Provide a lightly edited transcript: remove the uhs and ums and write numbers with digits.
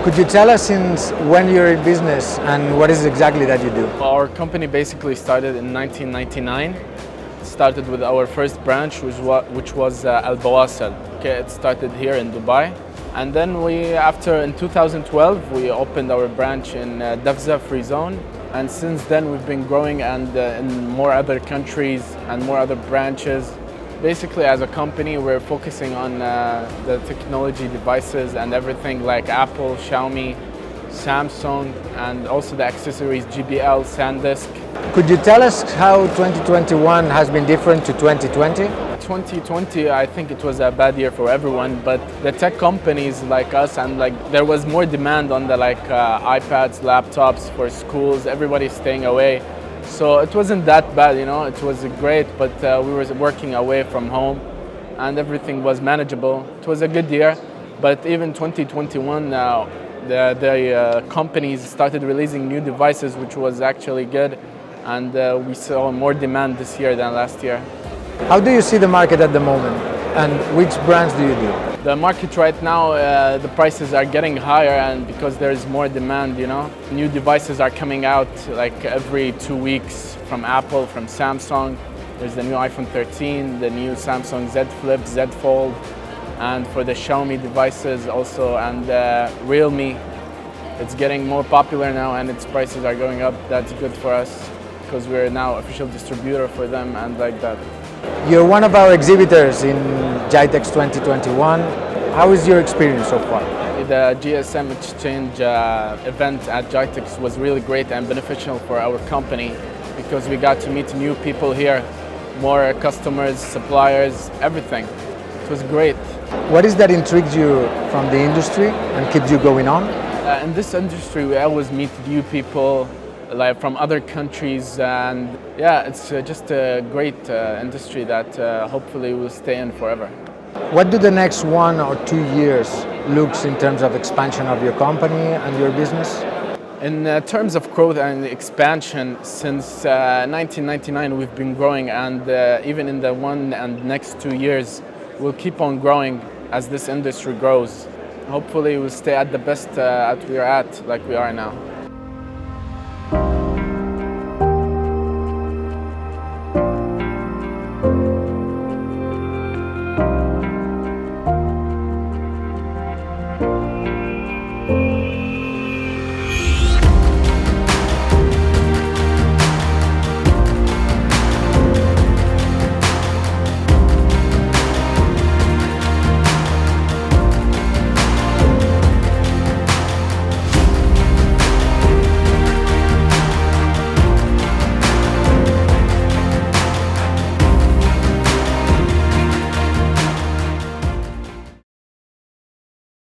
Could you tell us since when you're in business and what is exactly that you do? Our company basically started in 1999. Started with our first branch, which was Al Bawasal. Okay, it started here in Dubai. And then in 2012, we opened our branch in Dafza Freezone. And since then, we've been growing and in more other countries and more other branches. Basically, as a company, we're focusing on the technology devices and everything like Apple, Xiaomi, Samsung, and also the accessories, GBL, SanDisk. Could you tell us how 2021 has been different to 2020? 2020, I think it was a bad year for everyone, but the tech companies like us, and there was more demand on the iPads, laptops for schools, everybody's staying away. So it wasn't that bad, it was great, but we were working away from home and everything was manageable. It was a good year, but even 2021, the companies started releasing new devices, which was actually good, and we saw more demand this year than last year. How do you see the market at the moment, and which brands do you do? The market right now, the prices are getting higher, and because there is more demand, new devices are coming out like every 2 weeks from Apple, from Samsung. There's the new iPhone 13, the new Samsung Z Flip, Z Fold, and for the Xiaomi devices also, and Realme. It's getting more popular now, and its prices are going up. That's good for us because we're now official distributor for them and like that. You're one of our exhibitors in gitex 2021. How is your experience so far? The gsmExchange event at gitex was really great and beneficial for our company because we got to meet new people here, more customers, suppliers, everything. It was great. What is that intrigues you from the industry and keeps you going on? In this industry, we always meet new people from other countries, and yeah, it's just a great industry that hopefully will stay in forever. What do the next 1 or 2 years looks in terms of expansion of your company and your business? In terms of growth and expansion, since 1999 we've been growing, and even in the next 2 years we'll keep on growing as this industry grows. Hopefully we'll stay at the best we're at like we are now.